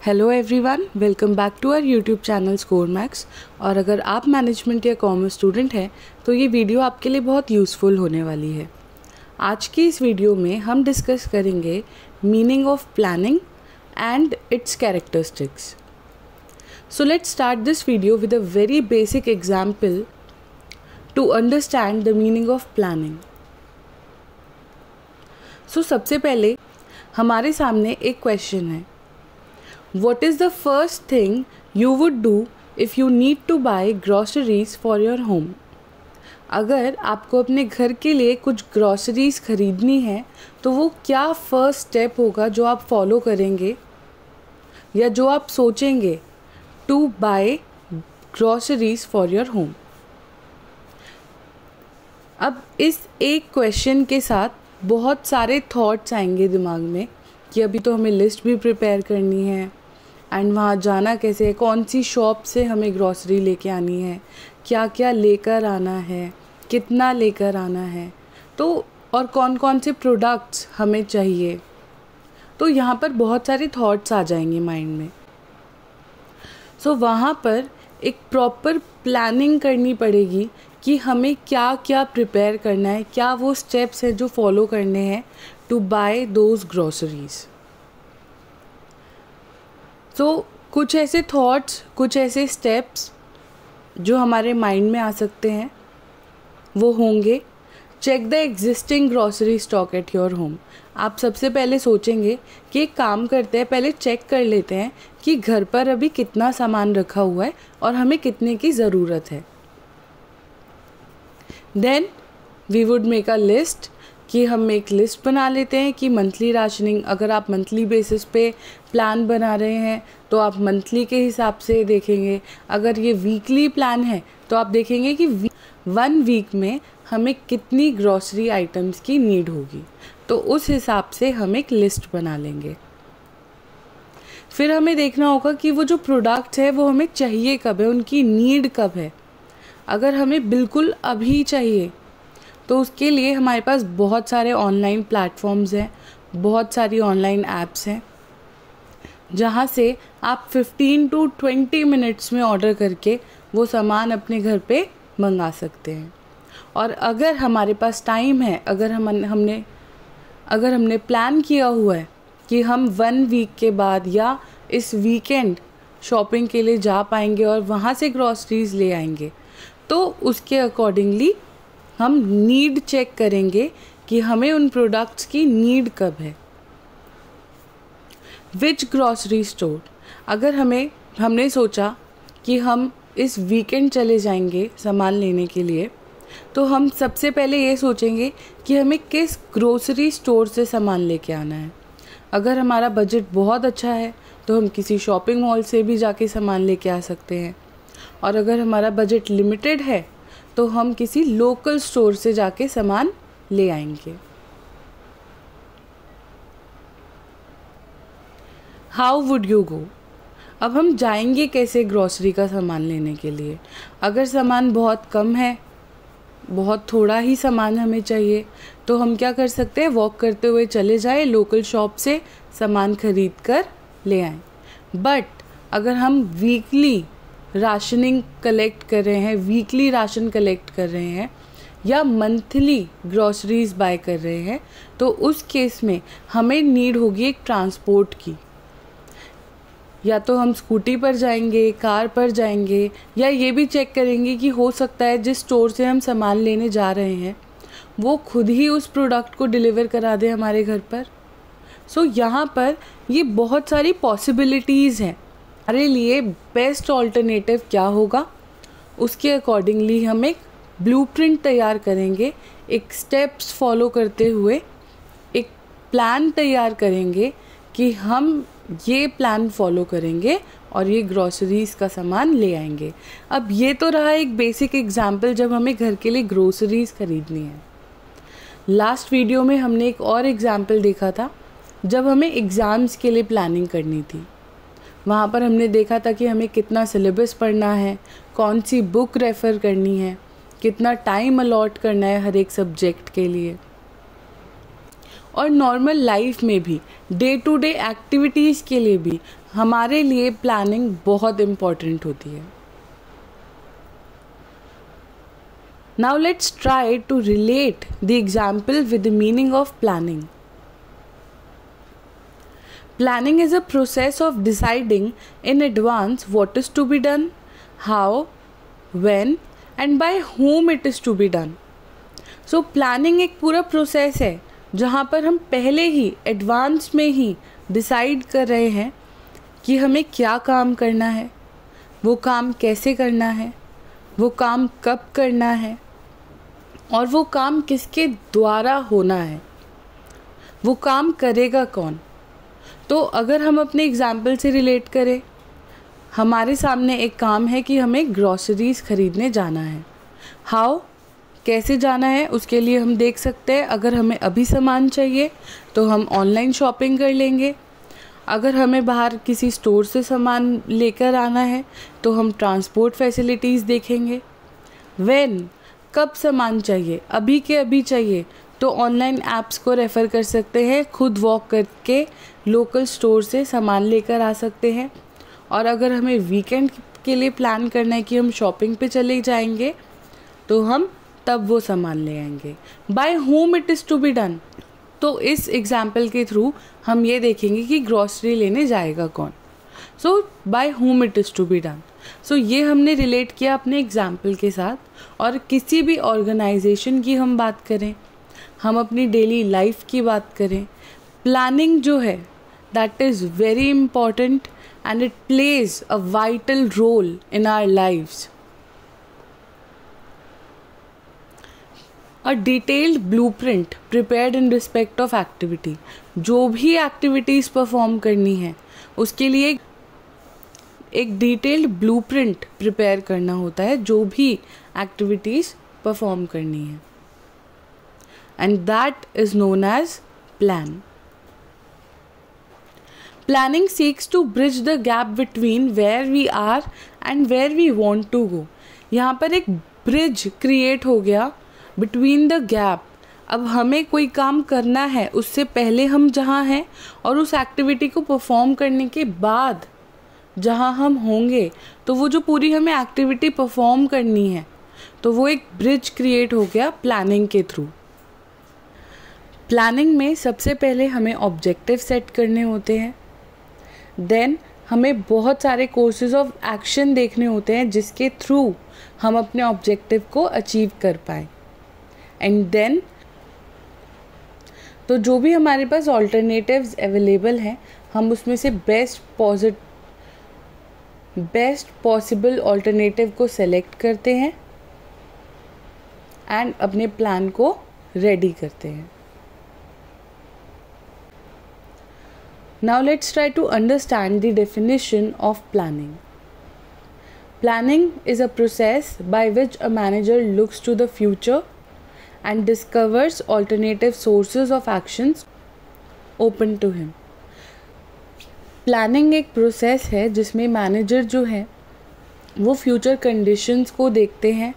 Hello everyone, welcome back to our YouTube channel Score Max. और अगर आप management या कॉमर्स स्टूडेंट हैं तो ये वीडियो आपके लिए बहुत यूज़फुल होने वाली है। आज की इस वीडियो में हम डिस्कस करेंगे meaning of planning and its characteristics. So let's start this video with a very basic example to understand the meaning of planning. So सबसे पहले हमारे सामने एक क्वेश्चन है, What is the first thing you would do if you need to buy groceries for your home? अगर आपको अपने घर के लिए कुछ ग्रॉसरीज खरीदनी है तो वो क्या फर्स्ट स्टेप होगा जो आप फॉलो करेंगे या जो आप सोचेंगे to buy groceries for your home. अब इस एक क्वेश्चन के साथ बहुत सारे थॉट्स आएंगे दिमाग में कि अभी तो हमें लिस्ट भी प्रिपेयर करनी है एंड वहाँ जाना कैसे है, कौन सी शॉप से हमें ग्रॉसरी लेके आनी है, क्या क्या लेकर आना है, कितना लेकर आना है, तो और कौन कौन से प्रोडक्ट्स हमें चाहिए। तो यहाँ पर बहुत सारे थॉट्स आ जाएंगे माइंड में। सो वहाँ पर एक प्रॉपर प्लानिंग करनी पड़ेगी कि हमें क्या क्या प्रिपेयर करना है, क्या वो स्टेप्स हैं जो फॉलो करने हैं टू बाय दोज ग्रॉसरीज। तो कुछ ऐसे थॉट्स, कुछ ऐसे स्टेप्स जो हमारे माइंड में आ सकते हैं वो होंगे, check the existing grocery stock at your home. आप सबसे पहले सोचेंगे कि एक काम करते हैं, पहले चेक कर लेते हैं कि घर पर अभी कितना सामान रखा हुआ है और हमें कितने की ज़रूरत है। Then we would make a list कि हम एक लिस्ट बना लेते हैं कि मंथली राशनिंग, अगर आप मंथली बेसिस पे प्लान बना रहे हैं तो आप मंथली के हिसाब से देखेंगे। अगर ये वीकली प्लान है तो आप देखेंगे कि 1 वीक में हमें कितनी ग्रॉसरी आइटम्स की नीड होगी, तो उस हिसाब से हम एक लिस्ट बना लेंगे। फिर हमें देखना होगा कि वो जो प्रोडक्ट है वो हमें चाहिए कब है, उनकी नीड कब है। अगर हमें बिल्कुल अभी चाहिए तो उसके लिए हमारे पास बहुत सारे ऑनलाइन प्लेटफॉर्म्स हैं, बहुत सारी ऑनलाइन ऐप्स हैं जहाँ से आप 15 to 20 मिनट्स में ऑर्डर करके वो सामान अपने घर पे मंगा सकते हैं। और अगर हमारे पास टाइम है, अगर हमने प्लान किया हुआ है कि हम 1 वीक के बाद या इस वीकेंड शॉपिंग के लिए जा पाएंगे और वहाँ से ग्रॉसरीज ले आएंगे, तो उसके अकॉर्डिंगली हम नीड चेक करेंगे कि हमें उन प्रोडक्ट्स की नीड कब है। विच ग्रॉसरी स्टोर, अगर हमने सोचा कि हम इस वीकेंड चले जाएंगे सामान लेने के लिए, तो हम सबसे पहले ये सोचेंगे कि हमें किस ग्रोसरी स्टोर से सामान लेके आना है। अगर हमारा बजट बहुत अच्छा है तो हम किसी शॉपिंग मॉल से भी जाके सामान लेके आ सकते हैं, और अगर हमारा बजट लिमिटेड है तो हम किसी लोकल स्टोर से जाके सामान ले आएंगे। हाउ वुड यू गो, अब हम जाएंगे कैसे ग्रॉसरी का सामान लेने के लिए। अगर सामान बहुत कम है, बहुत थोड़ा ही सामान हमें चाहिए, तो हम क्या कर सकते हैं, वॉक करते हुए चले जाए, लोकल शॉप से सामान खरीद कर ले आएं। बट अगर हम वीकली राशनिंग कलेक्ट कर रहे हैं, वीकली राशन कलेक्ट कर रहे हैं या मंथली ग्रॉसरीज बाय कर रहे हैं, तो उस केस में हमें नीड होगी एक ट्रांसपोर्ट की। या तो हम स्कूटी पर जाएंगे, कार पर जाएंगे, या ये भी चेक करेंगे कि हो सकता है जिस स्टोर से हम सामान लेने जा रहे हैं वो खुद ही उस प्रोडक्ट को डिलीवर करा दे हमारे घर पर। सो यहाँ पर ये बहुत सारी पॉसिबिलिटीज़ हैं। हमारे लिए बेस्ट ऑल्टरनेटिव क्या होगा, उसके अकॉर्डिंगली हम एक ब्लूप्रिंट तैयार करेंगे, एक स्टेप्स फॉलो करते हुए एक प्लान तैयार करेंगे कि हम ये प्लान फॉलो करेंगे और ये ग्रॉसरीज का सामान ले आएंगे। अब ये तो रहा एक बेसिक एग्जाम्पल जब हमें घर के लिए ग्रोसरीज खरीदनी है। लास्ट वीडियो में हमने एक और एग्जाम्पल देखा था जब हमें एग्ज़ाम्स के लिए प्लानिंग करनी थी। वहाँ पर हमने देखा था कि हमें कितना सिलेबस पढ़ना है, कौन सी बुक रेफ़र करनी है, कितना टाइम अलॉट करना है हर एक सब्जेक्ट के लिए। और नॉर्मल लाइफ में भी, डे टू डे एक्टिविटीज़ के लिए भी हमारे लिए प्लानिंग बहुत इम्पॉर्टेंट होती है। Now let's try to relate the example with the meaning of planning. Planning is a process of deciding in advance what is to be done, how, when and by whom it is to be done. So planning एक पूरा process है जहाँ पर हम पहले ही advance में ही decide कर रहे हैं कि हमें क्या काम करना है, वो काम कैसे करना है, वो काम कब करना है और वो काम किसके द्वारा होना है, वो काम करेगा कौन। तो अगर हम अपने एग्जाम्पल से रिलेट करें, हमारे सामने एक काम है कि हमें ग्रॉसरीज खरीदने जाना है। हाउ, कैसे जाना है, उसके लिए हम देख सकते हैं अगर हमें अभी सामान चाहिए तो हम ऑनलाइन शॉपिंग कर लेंगे। अगर हमें बाहर किसी स्टोर से सामान लेकर आना है तो हम ट्रांसपोर्ट फैसिलिटीज़ देखेंगे। व्हेन, कब सामान चाहिए, अभी के अभी चाहिए तो ऑनलाइन ऐप्स को रेफ़र कर सकते हैं, खुद वॉक करके लोकल स्टोर से सामान लेकर आ सकते हैं। और अगर हमें वीकेंड के लिए प्लान करना है कि हम शॉपिंग पे चले जाएंगे तो हम तब वो सामान ले आएंगे। By whom it is to be done, तो इस एग्जाम्पल के थ्रू हम ये देखेंगे कि ग्रॉसरी लेने जाएगा कौन। So by whom it is to be done. So ये हमने रिलेट किया अपने एग्जाम्पल के साथ। और किसी भी ऑर्गेनाइजेशन की हम बात करें, हम अपनी डेली लाइफ की बात करें, प्लानिंग जो है that is very important and it plays a vital role in our lives. A detailed blueprint prepared in respect of activity, जो भी एक्टिविटीज़ परफॉर्म करनी है उसके लिए एक डिटेल्ड ब्लूप्रिंट प्रिपेयर करना होता है, जो भी एक्टिविटीज़ परफॉर्म करनी है, and that is known as plan. Planning seeks to bridge the gap between where we are and where we want to go. यहाँ पर एक ब्रिज क्रिएट हो गया बिटवीन द गैप। अब हमें कोई काम करना है, उससे पहले हम जहाँ हैं और उस एक्टिविटी को परफॉर्म करने के बाद जहाँ हम होंगे, तो वो जो पूरी हमें एक्टिविटी परफॉर्म करनी है तो वो एक ब्रिज क्रिएट हो गया प्लानिंग के थ्रू। प्लानिंग में सबसे पहले हमें ऑब्जेक्टिव सेट करने होते हैं, देन हमें बहुत सारे कोर्सेज ऑफ एक्शन देखने होते हैं जिसके थ्रू हम अपने ऑब्जेक्टिव को अचीव कर पाएँ। एंड देन तो जो भी हमारे पास ऑल्टरनेटिव्स अवेलेबल हैं हम उसमें से बेस्ट पॉसिबल ऑल्टरनेटिव को सेलेक्ट करते हैं एंड अपने प्लान को रेडी करते हैं। Now let's try to understand the definition of planning. Planning is a process by which a manager looks to the future and discovers alternative sources of actions open to him. Planning एक process है जिसमें manager जो है वो future conditions को देखते हैं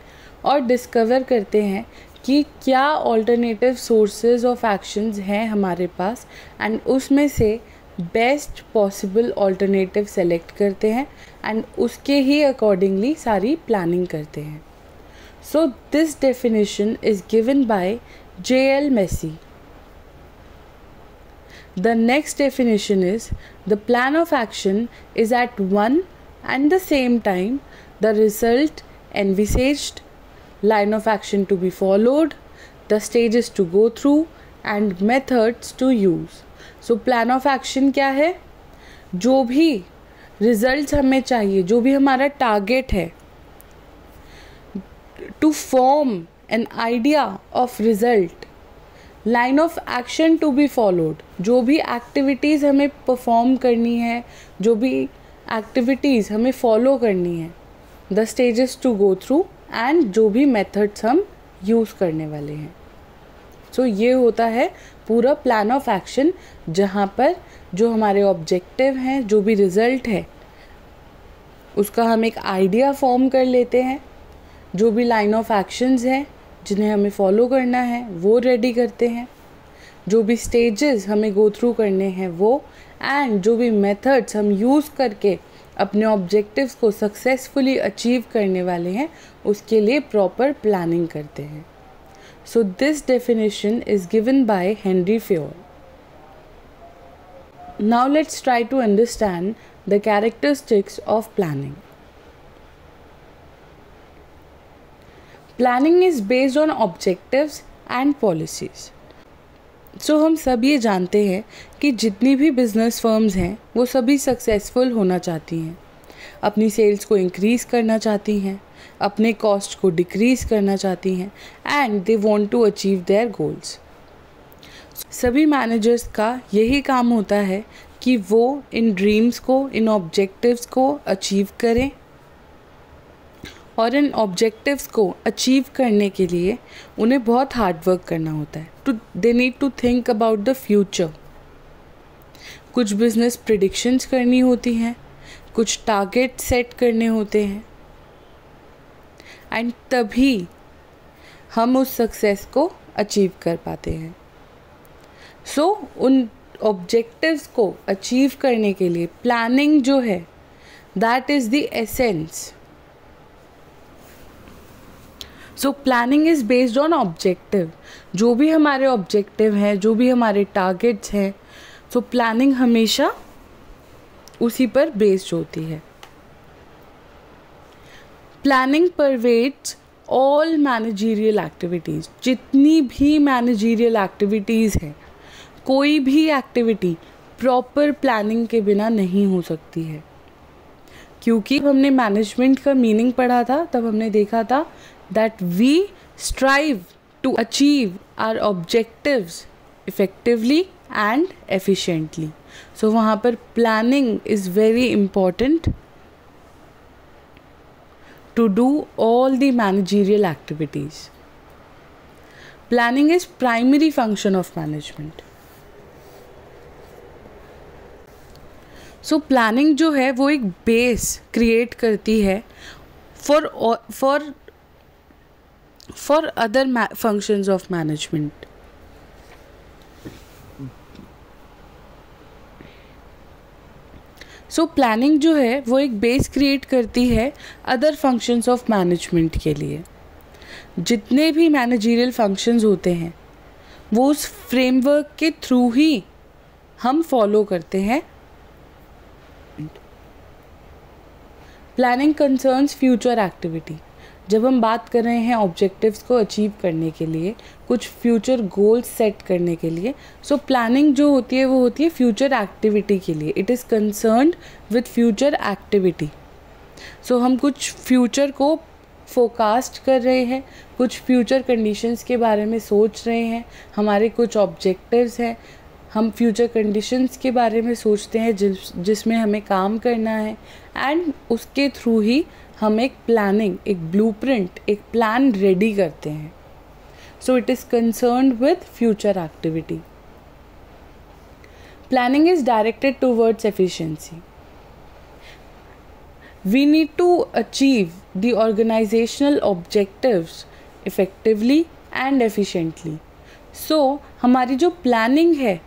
और डिस्कवर करते हैं कि क्या ऑल्टरनेटिव सोर्सेज ऑफ एक्शंस हैं हमारे पास, एंड उसमें से बेस्ट पॉसिबल ऑल्टरनेटिव सेलेक्ट करते हैं एंड उसके ही अकॉर्डिंगली सारी प्लानिंग करते हैं। So this definition is given by J.L. Massey. The next definition is the plan of action is at one and the same time the result envisaged, line of action to be followed, the stages to go through and methods to use. So plan of action क्या है? जो भी results हमें चाहिए, जो भी हमारा target है, to form an idea of result, line of action to be followed, जो भी एक्टिविटीज़ हमें परफॉर्म करनी है, जो भी एक्टिविटीज़ हमें फॉलो करनी है, the stages to go through and जो भी मेथड्स हम यूज़ करने वाले हैं। सो ये होता है पूरा प्लान ऑफ एक्शन, जहाँ पर जो हमारे ऑब्जेक्टिव हैं, जो भी रिज़ल्ट है उसका हम एक आइडिया फॉर्म कर लेते हैं, जो भी लाइन ऑफ एक्शंस हैं जिन्हें हमें फॉलो करना है वो रेडी करते हैं, जो भी स्टेजेस हमें गो थ्रू करने हैं वो, एंड जो भी मेथड्स हम यूज़ करके अपने ऑब्जेक्टिव्स को सक्सेसफुली अचीव करने वाले हैं उसके लिए प्रॉपर प्लानिंग करते हैं. So this definition is given by Henri Fayol. Now let's try to understand the characteristics of planning. Planning is based on objectives and policies. So हम सब ये जानते हैं कि जितनी भी बिजनेस फर्म्स हैं वो सभी सक्सेसफुल होना चाहती हैं, अपनी सेल्स को इंक्रीज़ करना चाहती हैं, अपने कॉस्ट को डिक्रीज़ करना चाहती हैं and they want to achieve their goals. सभी मैनेजर्स का यही काम होता है कि वो इन ड्रीम्स को, इन ऑब्जेक्टिव्स को अचीव करें और इन ऑब्जेक्टिव्स को अचीव करने के लिए उन्हें बहुत हार्ड वर्क करना होता है. They need to think about the future. कुछ बिजनेस प्रिडिक्शंस करनी होती हैं, कुछ टारगेट सेट करने होते हैं एंड तभी हम उस सक्सेस को अचीव कर पाते हैं. सो उन ऑब्जेक्टिव्स को अचीव करने के लिए प्लानिंग जो है that is the essence. So planning is based on objective. जो भी हमारे ऑब्जेक्टिव हैं, जो भी हमारे टारगेट्स हैं, सो प्लानिंग हमेशा उसी पर बेस्ड होती है. Planning pervades all managerial activities. जितनी भी मैनेजरियल एक्टिविटीज़ हैं, कोई भी एक्टिविटी प्रॉपर प्लानिंग के बिना नहीं हो सकती है. क्योंकि हमने मैनेजमेंट का मीनिंग पढ़ा था तब हमने देखा था that we strive to achieve our objectives effectively and efficiently. So वहाँ पर planning is very important to do all the managerial activities. Planning is primary function of management. So planning जो है वो एक base create करती है for other functions of management. So planning जो है वो एक बेस क्रिएट करती है अदर फंक्शंस ऑफ मैनेजमेंट के लिए. जितने भी मैनेजरियल फंक्शंस होते हैं वो उस फ्रेमवर्क के थ्रू ही हम फॉलो करते हैं. Planning concerns future activity. जब हम बात कर रहे हैं ऑब्जेक्टिव्स को अचीव करने के लिए, कुछ फ्यूचर गोल्स सेट करने के लिए, सो प्लानिंग जो होती है वो होती है फ्यूचर एक्टिविटी के लिए. It is concerned with future activity. So हम कुछ फ्यूचर को फोकास्ट कर रहे हैं, कुछ फ्यूचर कंडीशंस के बारे में सोच रहे हैं, हमारे कुछ ऑब्जेक्टिव्स हैं, हम फ्यूचर कंडीशंस के बारे में सोचते हैं जिसमें हमें काम करना है एंड उसके थ्रू ही हम एक प्लानिंग, एक ब्लूप्रिंट, एक प्लान रेडी करते हैं. So it is concerned with future activity. Planning is directed towards efficiency. We need to achieve the organizational objectives effectively and efficiently. So हमारी जो प्लानिंग है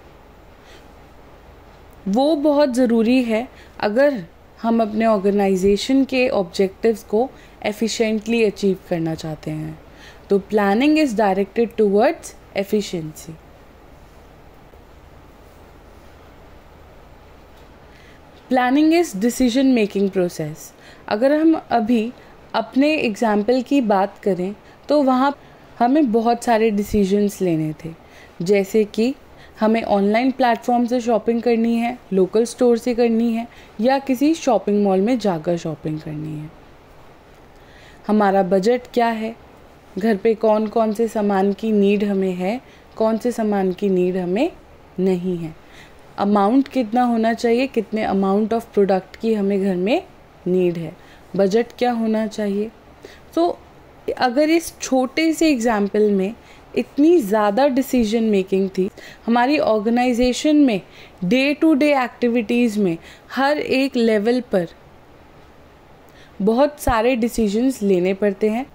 वो बहुत ज़रूरी है अगर हम अपने ऑर्गेनाइजेशन के ऑब्जेक्टिव्स को एफिशिएंटली अचीव करना चाहते हैं. तो planning is directed towards efficiency. Planning is decision making process. अगर हम अभी अपने एग्जाम्पल की बात करें तो वहाँ हमें बहुत सारे डिसीजंस लेने थे, जैसे कि हमें ऑनलाइन प्लेटफॉर्म से शॉपिंग करनी है, लोकल स्टोर से करनी है या किसी शॉपिंग मॉल में जाकर शॉपिंग करनी है. हमारा बजट क्या है, घर पे कौन कौन से सामान की नीड हमें है, कौन से सामान की नीड हमें नहीं है, अमाउंट कितना होना चाहिए, कितने अमाउंट ऑफ प्रोडक्ट की हमें घर में नीड है, बजट क्या होना चाहिए. तो अगर इस छोटे से एग्जाम्पल में इतनी ज़्यादा डिसीजन मेकिंग थी, हमारी ऑर्गेनाइजेशन में डे टू डे एक्टिविटीज़ में हर एक लेवल पर बहुत सारे डिसीजंस लेने पड़ते हैं.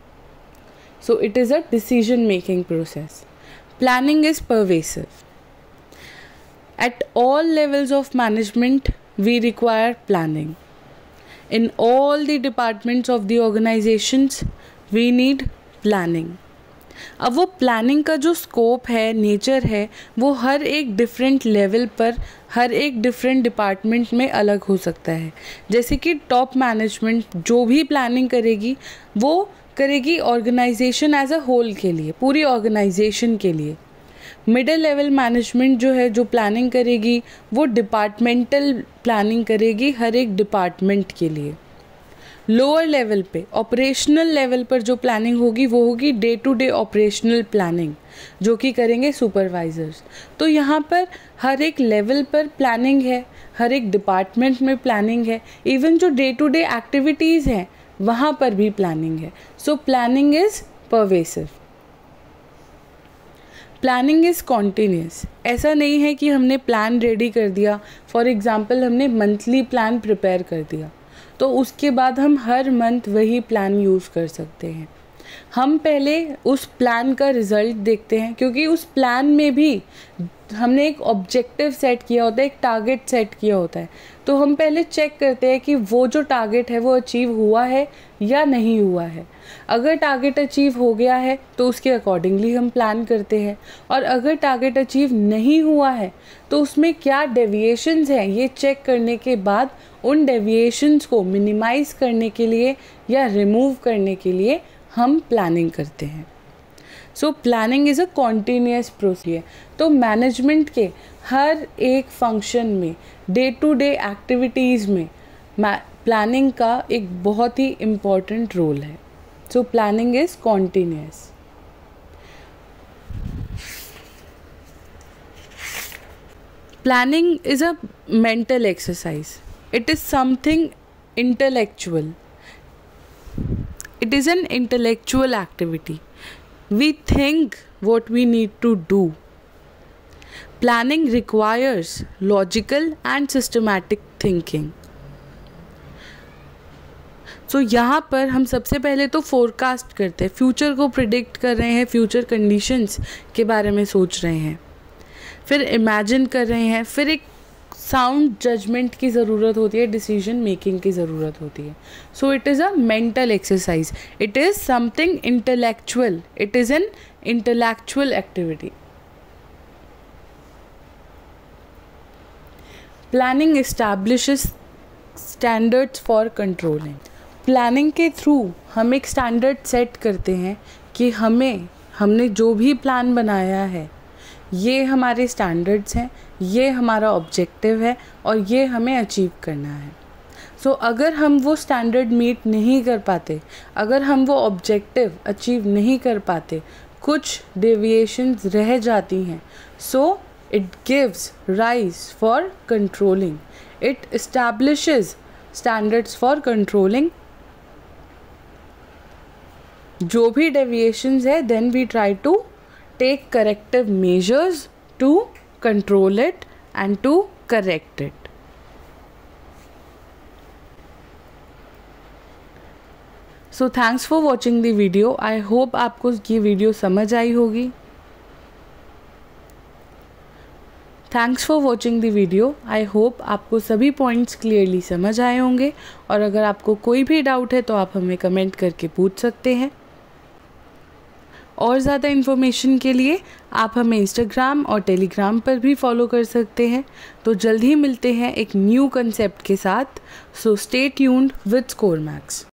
So it is a decision making process. Planning is pervasive. At all levels of management, we require planning. In all the departments of the organizations, we need planning. अब वो प्लानिंग का जो स्कोप है, nature है, वो हर एक different level पर, हर एक डिफरेंट डिपार्टमेंट में अलग हो सकता है. जैसे कि टॉप मैनेजमेंट जो भी प्लानिंग करेगी, वो करेगी ऑर्गेनाइजेशन एज अ होल के लिए, पूरी ऑर्गेनाइजेशन के लिए. मिडिल लेवल मैनेजमेंट जो है, जो प्लानिंग करेगी, वो डिपार्टमेंटल प्लानिंग करेगी हर एक डिपार्टमेंट के लिए. लोअर लेवल पे, ऑपरेशनल लेवल पर जो प्लानिंग होगी वो होगी day to day operational planning, जो कि करेंगे सुपरवाइजर्स. तो यहाँ पर हर एक लेवल पर प्लानिंग है, हर एक डिपार्टमेंट में प्लानिंग है. इवन जो डे टू डे एक्टिविटीज़ हैं वहाँ पर भी प्लानिंग है. So planning is pervasive. Planning is continuous. ऐसा नहीं है कि हमने प्लान रेडी कर दिया, फॉर एग्ज़ाम्पल हमने मंथली प्लान प्रिपेयर कर दिया तो उसके बाद हम हर मंथ वही प्लान यूज़ कर सकते हैं. हम पहले उस प्लान का रिज़ल्ट देखते हैं, क्योंकि उस प्लान में भी हमने एक ऑब्जेक्टिव सेट किया होता है, एक टारगेट सेट किया होता है. तो हम पहले चेक करते हैं कि वो जो टारगेट है वो अचीव हुआ है या नहीं हुआ है. अगर टारगेट अचीव हो गया है तो उसके अकॉर्डिंगली हम प्लान करते हैं, और अगर टारगेट अचीव नहीं हुआ है तो उसमें क्या डेविएशंस हैं ये चेक करने के बाद उन डेविएशंस को मिनिमाइज़ करने के लिए या रिमूव करने के लिए हम प्लानिंग करते हैं. So planning is a continuous procedure. तो मैनेजमेंट के हर एक फंक्शन में, डे टू डे एक्टिविटीज़ में प्लानिंग का एक बहुत ही इम्पॉर्टेंट रोल है. So planning is continuous. Planning is a mental exercise. It is something intellectual. It is an intellectual activity. We think what we need to do. Planning requires logical and systematic thinking. So यहाँ पर हम सबसे पहले तो forecast करते हैं, future को predict कर रहे हैं, फ्यूचर कंडीशंस के बारे में सोच रहे हैं, फिर इमेजिन कर रहे हैं, फिर एक साउंड जजमेंट की ज़रूरत होती है, डिसीजन मेकिंग की ज़रूरत होती है. So it is a mental exercise. It is something intellectual. It is an intellectual activity. Planning establishes standards for controlling. Planning के थ्रू हम एक स्टैंडर्ड सेट करते हैं कि हमने जो भी प्लान बनाया है ये हमारे स्टैंडर्ड्स हैं, ये हमारा ऑब्जेक्टिव है और ये हमें अचीव करना है. सो अगर हम वो स्टैंडर्ड मीट नहीं कर पाते, अगर हम वो ऑब्जेक्टिव अचीव नहीं कर पाते, कुछ डेविएशंस रह जाती हैं, so it gives rise for controlling. It establishes standards for controlling. जो भी डेविएशंस है, then we try to take corrective measures to control it and to correct it. So thanks for watching the video. I hope आपको ये video समझ आई होगी. Thanks for watching the video. I hope आपको सभी points clearly समझ आए होंगे, और अगर आपको कोई भी डाउट है तो आप हमें कमेंट करके पूछ सकते हैं. और ज़्यादा इन्फॉर्मेशन के लिए आप हमें इंस्टाग्राम और टेलीग्राम पर भी फॉलो कर सकते हैं. तो जल्द ही मिलते हैं एक न्यू कंसेप्ट के साथ. So stay tuned with score max.